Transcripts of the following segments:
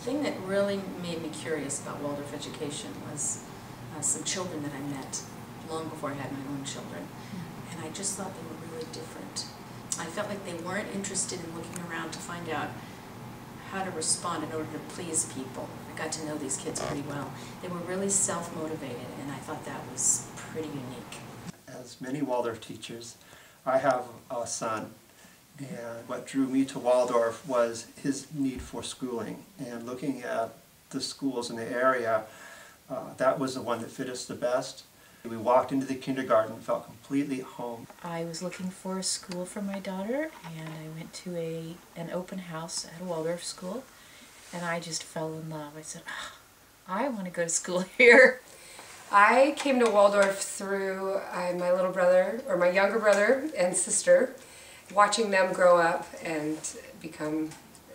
thing that really made me curious about Waldorf education was some children that I met long before I had my own children. And I just thought they were really different. I felt like they weren't interested in looking around to find out how to respond in order to please people. I got to know these kids pretty well. They were really self-motivated, and I thought that was pretty unique. As many Waldorf teachers, I have a son, and what drew me to Waldorf was his need for schooling. And looking at the schools in the area, that was the one that fit us the best. We walked into the kindergarten and felt completely at home. I was looking for a school for my daughter, and I went to an open house at a Waldorf school, and I just fell in love. I said, oh, I want to go to school here. I came to Waldorf through my little brother, or my younger brother and sister, watching them grow up and become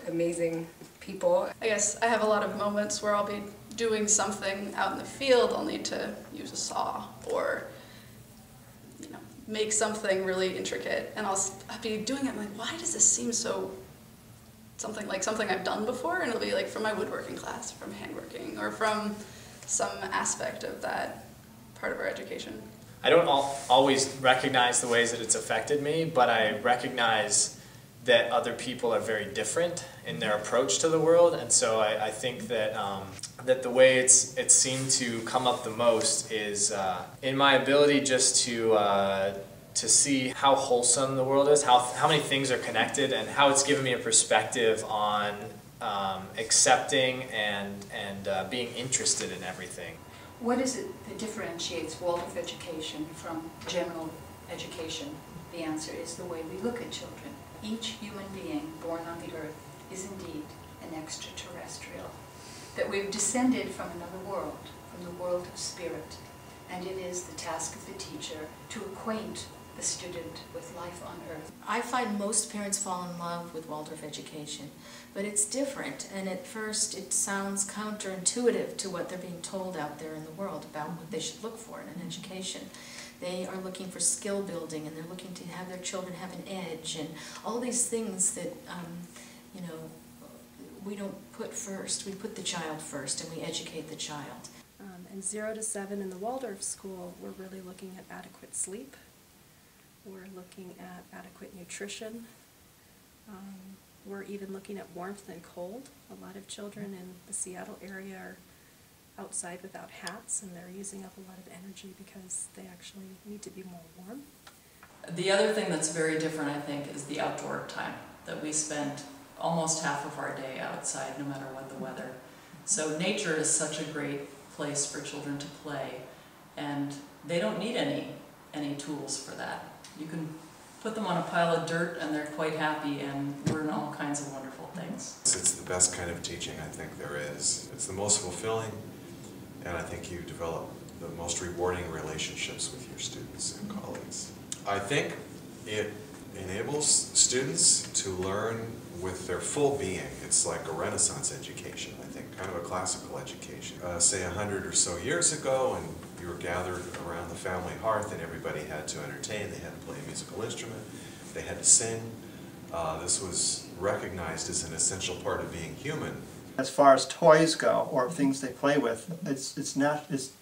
amazing people. I guess I have a lot of moments where I'll be doing something out in the field. I'll need to use a saw or, you know, make something really intricate, and I'll be doing it. I'm like, why does this seem so something I've done before? And it'll be like from my woodworking class, from handworking, or from some aspect of that part of our education. I don't always recognize the ways that it's affected me, but I recognize that other people are very different in their approach to the world, and so I think that that the way it's seemed to come up the most is in my ability just to see how wholesome the world is, how many things are connected, and how it's given me a perspective on accepting and being interested in everything. What is it that differentiates Waldorf education from general education? The answer is the way we look at children. Each human being born on the earth is indeed an extraterrestrial. That we've descended from another world, from the world of spirit, and it is the task of the teacher to acquaint the student with life on earth. I find most parents fall in love with Waldorf education, but it's different, and at first it sounds counterintuitive to what they're being told out there in the world about what they should look for in an education. They are looking for skill building, and they're looking to have their children have an edge, and all these things that, you know, we don't put first. We put the child first, and we educate the child. In 0 to 7 in the Waldorf school, we're really looking at adequate sleep. We're looking at adequate nutrition. We're even looking at warmth and cold. A lot of children in the Seattle area are outside without hats, and they're using up a lot of energy because they actually need to be more warm. The other thing that's very different, I think, is the outdoor time, that we spend almost half of our day outside no matter what the weather. So nature is such a great place for children to play, and they don't need any tools for that. You can put them on a pile of dirt and they're quite happy and learn all kinds of wonderful things. It's the best kind of teaching I think there is. It's the most fulfilling, and I think you develop the most rewarding relationships with your students and colleagues. I think it enables students to learn with their full being. It's like a Renaissance education, I think, kind of a classical education. Say 100 or so years ago, and you were gathered around the family hearth and everybody had to entertain, they had to play a musical instrument, they had to sing. This was recognized as an essential part of being human. As far as toys go, or things they play with, it's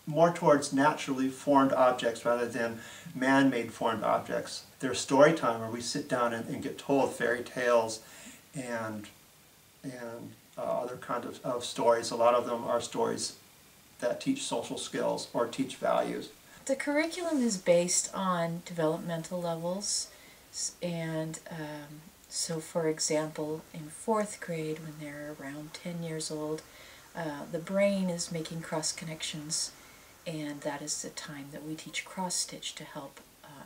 more towards naturally formed objects rather than man-made formed objects. There's story time where we sit down and get told fairy tales and other kinds of stories. A lot of them are stories that teach social skills or teach values. The curriculum is based on developmental levels, and so for example in 4th grade, when they're around 10 years old, the brain is making cross connections, and that is the time that we teach cross stitch to help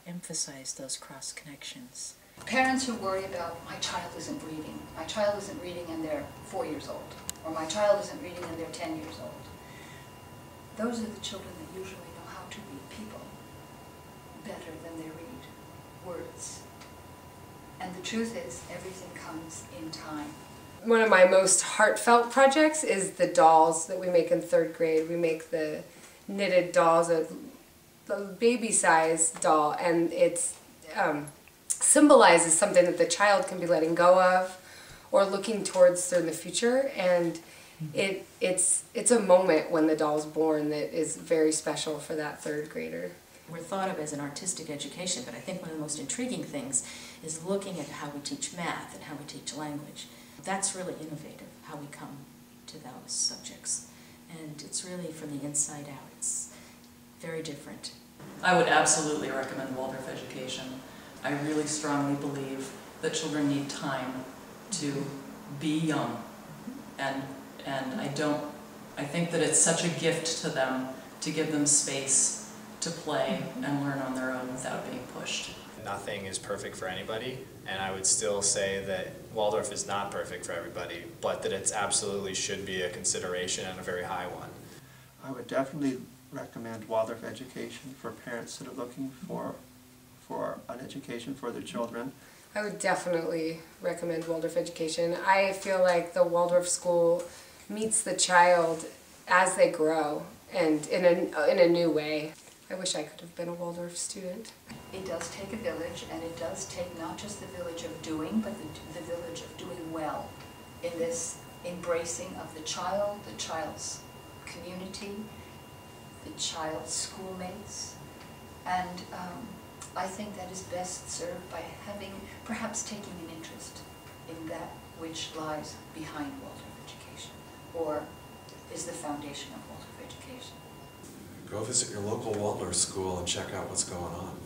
emphasize those cross connections. Parents who worry about, my child isn't reading and they're 4 years old, or my child isn't reading and they're 10 years old. Those are the children that usually know how to read people better than they read words. And the truth is, everything comes in time. One of my most heartfelt projects is the dolls that we make in 3rd grade. We make the knitted dolls, the baby-sized doll, and it's symbolizes something that the child can be letting go of, or looking towards in the future. And it's a moment when the doll's born that is very special for that third grader. We're thought of as an artistic education, but I think one of the most intriguing things is looking at how we teach math and how we teach language. That's really innovative, how we come to those subjects. And it's really from the inside out. It's very different. I would absolutely recommend Waldorf education. I really strongly believe that children need time to be young, and I think that it's such a gift to them to give them space to play and learn on their own without being pushed. Nothing is perfect for anybody, and I would still say that Waldorf is not perfect for everybody, but that it absolutely should be a consideration and a very high one. I would definitely recommend Waldorf education for parents that are looking for an education for their children. I would definitely recommend Waldorf education. I feel like the Waldorf school meets the child as they grow and in a new way. I wish I could have been a Waldorf student. It does take a village, and it does take not just the village of doing, but the village of doing well in this embracing of the child's community, the child's schoolmates, and I think that is best served by perhaps taking an interest in that which lies behind Waldorf education, or is the foundation of Waldorf education. Go visit your local Waldorf school and check out what's going on.